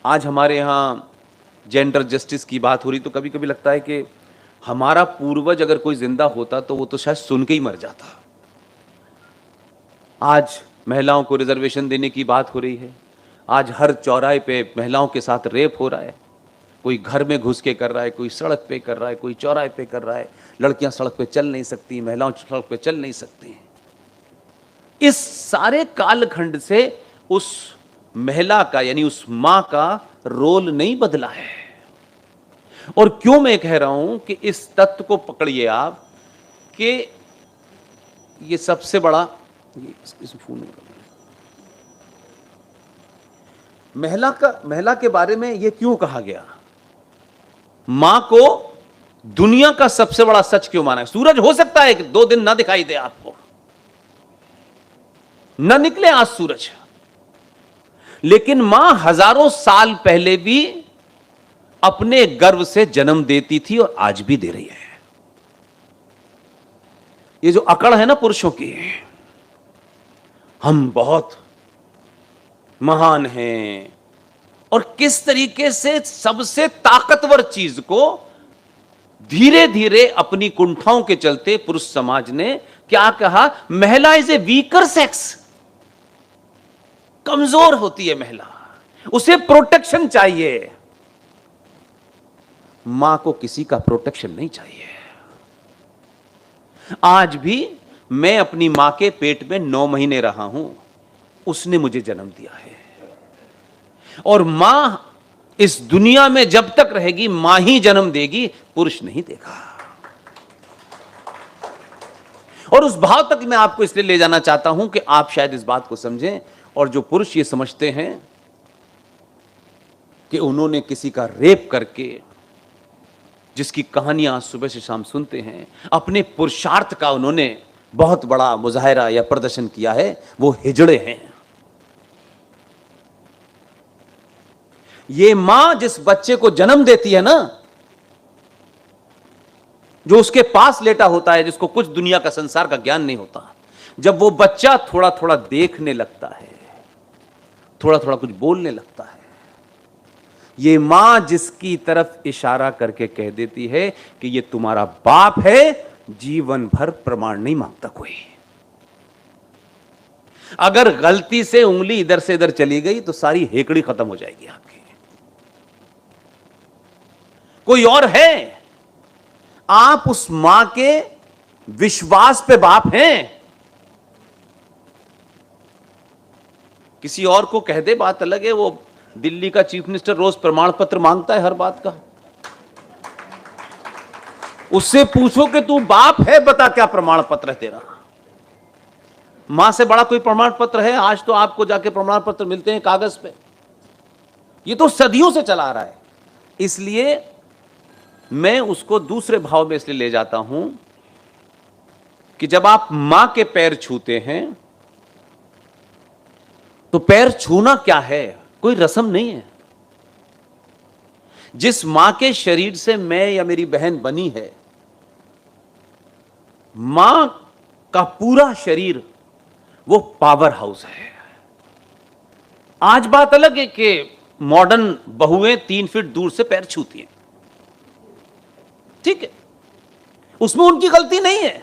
आज हमारे यहाँ जेंडर जस्टिस की बात हो रही, तो कभी कभी लगता है कि हमारा पूर्वज अगर कोई जिंदा होता तो वो तो शायद सुन के ही मर जाता। आज महिलाओं को रिजर्वेशन देने की बात हो रही है, आज हर चौराहे पे महिलाओं के साथ रेप हो रहा है। कोई घर में घुस के कर रहा है, कोई सड़क पे कर रहा है, कोई चौराहे पे कर रहा है। लड़कियां सड़क पे चल नहीं सकती, महिलाएं सड़क पे चल नहीं सकती। इस सारे कालखंड से उस महिला का यानी उस मां का रोल नहीं बदला है। और क्यों मैं कह रहा हूं कि इस तत्व को पकड़िए आप कि ये सबसे बड़ा इस फोन में महिला के बारे में ये क्यों कहा गया, मां को दुनिया का सबसे बड़ा सच क्यों माना है। सूरज हो सकता है कि 2 दिन ना दिखाई दे आपको, न निकले आज सूरज, लेकिन मां हजारों साल पहले भी अपने गर्भ से जन्म देती थी और आज भी दे रही है। ये जो अकड़ है ना पुरुषों की, हम बहुत महान हैं, और किस तरीके से सबसे ताकतवर चीज को धीरे धीरे अपनी कुंठाओं के चलते पुरुष समाज ने क्या कहा, महिला इज ए वीकर सेक्स, कमजोर होती है महिला, उसे प्रोटेक्शन चाहिए। मां को किसी का प्रोटेक्शन नहीं चाहिए। आज भी मैं अपनी मां के पेट में 9 महीने रहा हूं, उसने मुझे जन्म दिया है, और मां इस दुनिया में जब तक रहेगी मां ही जन्म देगी, पुरुष नहीं देगा। और उस भाव तक मैं आपको इसलिए ले जाना चाहता हूं कि आप शायद इस बात को समझें। और जो पुरुष ये समझते हैं कि उन्होंने किसी का रेप करके, जिसकी कहानियां सुबह से शाम सुनते हैं, अपने पुरुषार्थ का उन्होंने बहुत बड़ा मुजाहिरा या प्रदर्शन किया है, वो हिजड़े हैं। ये मां जिस बच्चे को जन्म देती है ना, जो उसके पास लेटा होता है, जिसको कुछ दुनिया का संसार का ज्ञान नहीं होता, जब वो बच्चा थोड़ा थोड़ा देखने लगता है, थोड़ा थोड़ा कुछ बोलने लगता है, ये मां जिसकी तरफ इशारा करके कह देती है कि ये तुम्हारा बाप है, जीवन भर प्रमाण नहीं मांगता कोई। अगर गलती से उंगली इधर से इधर चली गई तो सारी हेकड़ी खत्म हो जाएगी आपकी। कोई और है, आप उस मां के विश्वास पे बाप हैं। किसी और को कह दे बात अलग है, वो दिल्ली का चीफ मिनिस्टर रोज प्रमाण पत्र मांगता है हर बात का। उससे पूछो कि तू बाप है, बता क्या प्रमाण पत्र है तेरा। मां से बड़ा कोई प्रमाण पत्र है? आज तो आपको जाके प्रमाण पत्र मिलते हैं कागज पे, ये तो सदियों से चला आ रहा है। इसलिए मैं उसको दूसरे भाव में इसलिए ले जाता हूं कि जब आप मां के पैर छूते हैं तो पैर छूना क्या है, कोई रस्म नहीं है। जिस मां के शरीर से मैं या मेरी बहन बनी है, मां का पूरा शरीर वो पावर हाउस है। आज बात अलग है कि मॉडर्न बहुएं 3 फीट दूर से पैर छूती हैं, ठीक है, उसमें उनकी गलती नहीं है।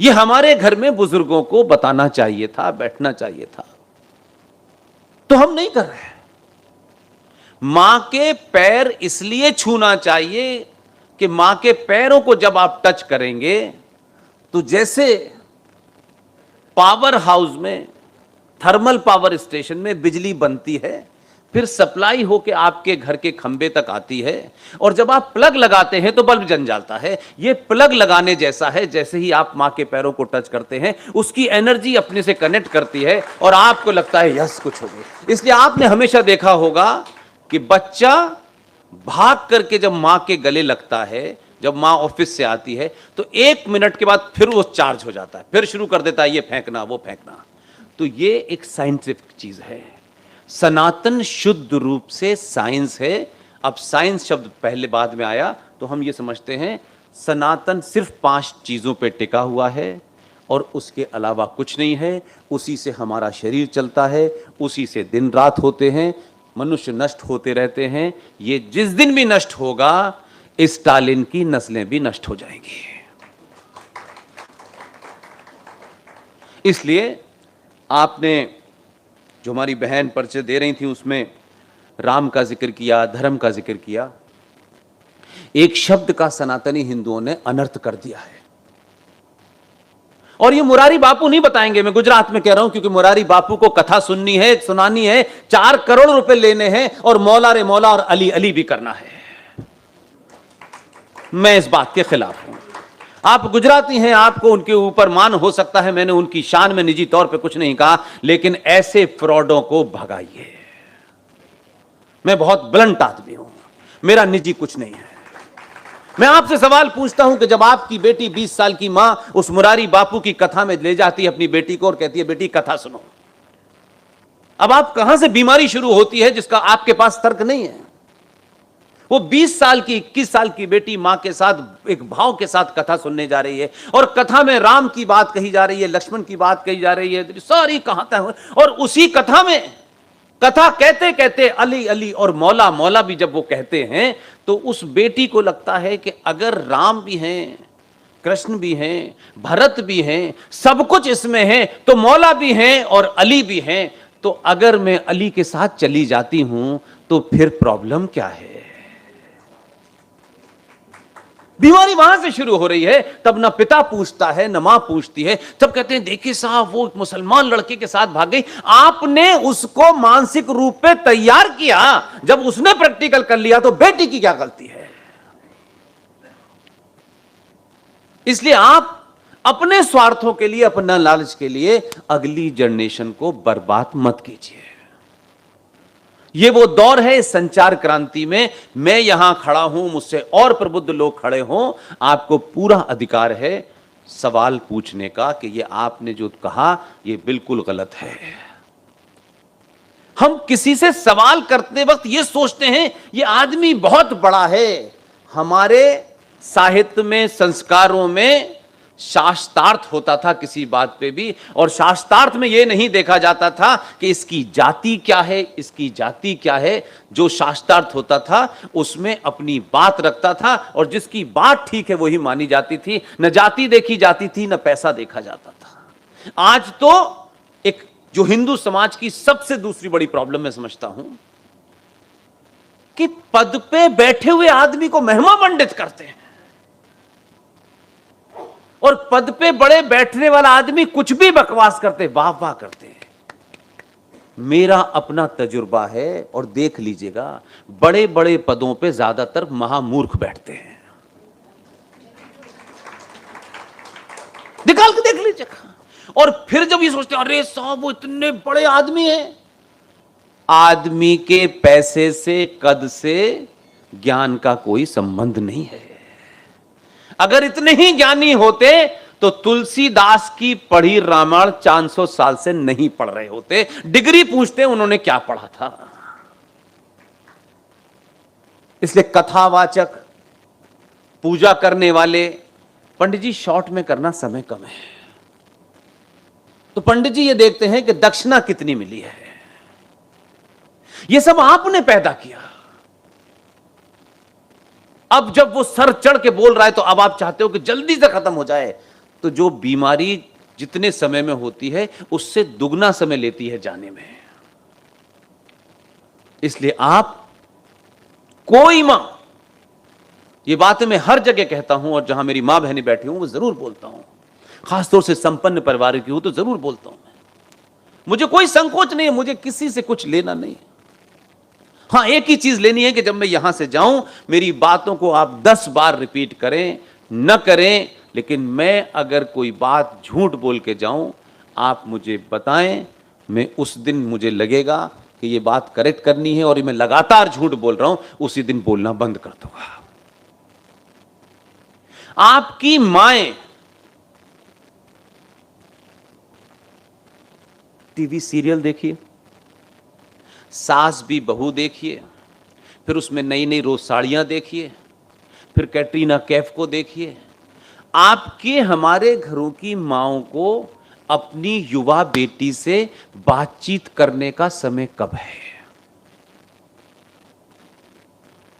ये हमारे घर में बुजुर्गों को बताना चाहिए था, बैठना चाहिए था, तो हम नहीं कर रहे। मां के पैर इसलिए छूना चाहिए कि मां के पैरों को जब आप टच करेंगे तो जैसे पावर हाउस में, थर्मल पावर स्टेशन में बिजली बनती है, फिर सप्लाई होकर आपके घर के खंबे तक आती है, और जब आप प्लग लगाते हैं तो बल्ब जल जाता है। ये प्लग लगाने जैसा है, जैसे ही आप मां के पैरों को टच करते हैं उसकी एनर्जी अपने से कनेक्ट करती है और आपको लगता है यस कुछ हो गया। इसलिए आपने हमेशा देखा होगा कि बच्चा भाग करके जब मां के गले लगता है, जब मां ऑफिस से आती है तो 1 मिनट के बाद फिर वो चार्ज हो जाता है, फिर शुरू कर देता है ये फेंकना वो फेंकना। तो ये एक साइंटिफिक चीज है, सनातन शुद्ध रूप से साइंस है। अब साइंस शब्द पहले बाद में आया तो हम ये समझते हैं सनातन सिर्फ 5 चीजों पे टिका हुआ है, और उसके अलावा कुछ नहीं है। उसी से हमारा शरीर चलता है, उसी से दिन रात होते हैं, मनुष्य नष्ट होते रहते हैं। ये जिस दिन भी नष्ट होगा, स्टालिन की नस्लें भी नष्ट हो जाएंगी। इसलिए आपने जो हमारी बहन परिचय दे रही थी उसमें राम का जिक्र किया, धर्म का जिक्र किया। एक शब्द का सनातनी हिंदुओं ने अनर्थ कर दिया है, और ये मुरारी बापू नहीं बताएंगे। मैं गुजरात में कह रहा हूं, क्योंकि मुरारी बापू को कथा सुननी है, सुनानी है, 4 करोड़ रुपए लेने हैं, और मौला रे मौला और अली अली भी करना है। मैं इस बात के खिलाफ हूं। आप गुजराती हैं, आपको उनके ऊपर मान हो सकता है, मैंने उनकी शान में निजी तौर पे कुछ नहीं कहा, लेकिन ऐसे फ्रॉडों को भगाइए। मैं बहुत ब्लंट आदमी हूं, मेरा निजी कुछ नहीं है। मैं आपसे सवाल पूछता हूं कि जब आपकी बेटी 20 साल की मां उस मुरारी बापू की कथा में ले जाती है अपनी बेटी को और कहती है बेटी कथा सुनो, अब आप कहां से बीमारी शुरू होती है जिसका आपके पास तर्क नहीं है। वो 20 साल की 21 साल की बेटी मां के साथ एक भाव के साथ कथा सुनने जा रही है, और कथा में राम की बात कही जा रही है, लक्ष्मण की बात कही जा रही है, सारी कहां, और उसी कथा में कथा कहते कहते अली अली और मौला मौला भी जब वो कहते हैं, तो उस बेटी को लगता है कि अगर राम भी हैं, कृष्ण भी हैं, भरत भी हैं, सब कुछ इसमें है, तो मौला भी हैं और अली भी हैं, तो अगर मैं अली के साथ चली जाती हूं तो फिर प्रॉब्लम क्या है। बीमारी वहां से शुरू हो रही है। तब ना पिता पूछता है, ना मां पूछती है। तब कहते हैं देखिए साहब, वो मुसलमान लड़के के साथ भाग गई। आपने उसको मानसिक रूप पे तैयार किया, जब उसने प्रैक्टिकल कर लिया तो बेटी की क्या गलती है। इसलिए आप अपने स्वार्थों के लिए, अपना लालच के लिए अगली जनरेशन को बर्बाद मत कीजिए। ये वो दौर है इस संचार क्रांति में। मैं यहां खड़ा हूं, मुझसे और प्रबुद्ध लोग खड़े हों, आपको पूरा अधिकार है सवाल पूछने का कि ये आपने जो कहा ये बिल्कुल गलत है। हम किसी से सवाल करते वक्त ये सोचते हैं ये आदमी बहुत बड़ा है। हमारे साहित्य में, संस्कारों में शास्त्रार्थ होता था किसी बात पे भी, और शास्त्रार्थ में यह नहीं देखा जाता था कि इसकी जाति क्या है, इसकी जाति क्या है। जो शास्त्रार्थ होता था उसमें अपनी बात रखता था, और जिसकी बात ठीक है वही मानी जाती थी। न जाति देखी जाती थी, न पैसा देखा जाता था। आज तो एक जो हिंदू समाज की सबसे दूसरी बड़ी प्रॉब्लम मैं समझता हूं कि पद पे बैठे हुए आदमी को महिमा मंडित करते हैं, और पद पे बड़े बैठने वाला आदमी कुछ भी बकवास करते, वाह वाह करते हैं। मेरा अपना तजुर्बा है, और देख लीजिएगा बड़े बड़े पदों पे ज्यादातर महामूर्ख बैठते हैं। निकाल के देख लीजिएगा। और फिर जब ये सोचते हैं अरे साहब वो इतने बड़े आदमी हैं, आदमी के पैसे से, कद से ज्ञान का कोई संबंध नहीं है। अगर इतने ही ज्ञानी होते तो तुलसीदास की पढ़ी रामायण 400 साल से नहीं पढ़ रहे होते। डिग्री पूछते उन्होंने क्या पढ़ा था। इसलिए कथावाचक, पूजा करने वाले, पंडित जी शॉर्ट में करना, समय कम है, तो पंडित जी ये देखते हैं कि दक्षिणा कितनी मिली है। ये सब आपने पैदा किया। अब जब वो सर चढ़ के बोल रहा है तो अब आप चाहते हो कि जल्दी से खत्म हो जाए। तो जो बीमारी जितने समय में होती है उससे दुगना समय लेती है जाने में। इसलिए आप, कोई मां, ये बातें मैं हर जगह कहता हूं, और जहां मेरी मां बहनें बैठी हूं वो जरूर बोलता हूं, खासतौर से संपन्न परिवार की हूं तो जरूर बोलता हूं। मुझे कोई संकोच नहीं है, मुझे किसी से कुछ लेना नहीं है। हां, एक ही चीज लेनी है कि जब मैं यहां से जाऊं मेरी बातों को आप 10 बार रिपीट करें, न करें, लेकिन मैं अगर कोई बात झूठ बोल के जाऊं, आप मुझे बताएं। मैं उस दिन मुझे लगेगा कि ये बात करेक्ट करनी है और मैं लगातार झूठ बोल रहा हूं, उसी दिन बोलना बंद कर दूंगा। आपकी माएं टीवी सीरियल देखिए, सास भी बहू देखिए, फिर उसमें नई नई रोज साड़ियां देखिए, फिर कैटरीना कैफ को देखिए। आपके हमारे घरों की माओं को अपनी युवा बेटी से बातचीत करने का समय कब है?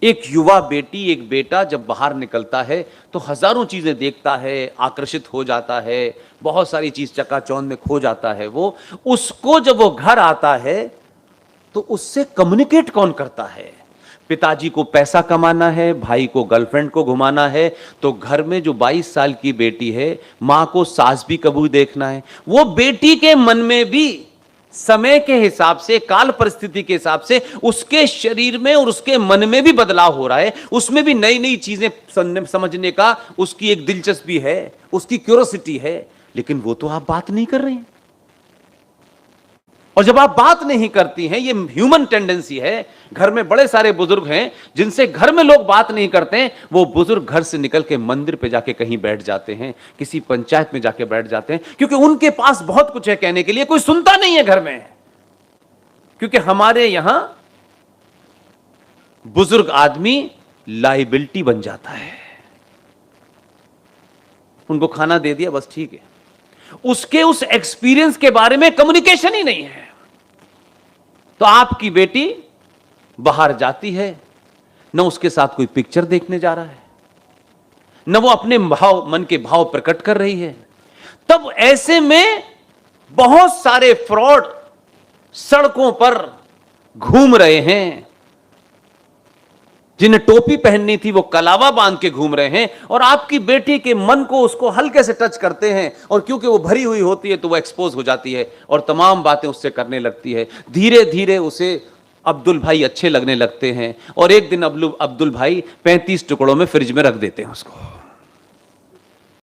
एक युवा बेटी, एक बेटा जब बाहर निकलता है तो हजारों चीजें देखता है, आकर्षित हो जाता है, बहुत सारी चीज चकाचौंध में खो जाता है। वो उसको जब वो घर आता है तो उससे कम्युनिकेट कौन करता है? पिताजी को पैसा कमाना है, भाई को गर्लफ्रेंड को घुमाना है, तो घर में जो 22 साल की बेटी है, मां को सास भी कबू देखना है। वो बेटी के मन में भी समय के हिसाब से, काल परिस्थिति के हिसाब से उसके शरीर में और उसके मन में भी बदलाव हो रहा है। उसमें भी नई नई चीजें समझने का उसकी एक दिलचस्पी है, उसकी क्यूरोसिटी है, लेकिन वो तो आप बात नहीं कर रहे हैं। और जब आप बात नहीं करती हैं, ये ह्यूमन टेंडेंसी है। घर में बड़े सारे बुजुर्ग हैं जिनसे घर में लोग बात नहीं करते हैं। वो बुजुर्ग घर से निकल के मंदिर पे जाके कहीं बैठ जाते हैं, किसी पंचायत में जाके बैठ जाते हैं, क्योंकि उनके पास बहुत कुछ है कहने के लिए। कोई सुनता नहीं है घर में, क्योंकि हमारे यहां बुजुर्ग आदमी लाइबिलिटी बन जाता है। उनको खाना दे दिया, बस ठीक है। उसके उस एक्सपीरियंस के बारे में कम्युनिकेशन ही नहीं है। तो आपकी बेटी बाहर जाती है, न उसके साथ कोई पिक्चर देखने जा रहा है, न वो अपने भाव, मन के भाव प्रकट कर रही है। तब ऐसे में बहुत सारे फ्रॉड सड़कों पर घूम रहे हैं। जिन्हें टोपी पहननी थी वो कलावा बांध के घूम रहे हैं, और आपकी बेटी के मन को, उसको हल्के से टच करते हैं, और क्योंकि वो भरी हुई होती है तो वो एक्सपोज हो जाती है और तमाम बातें उससे करने लगती है। धीरे धीरे उसे अब्दुल भाई अच्छे लगने लगते हैं, और एक दिन अब्दुल भाई 35 टुकड़ों में फ्रिज में रख देते हैं उसको।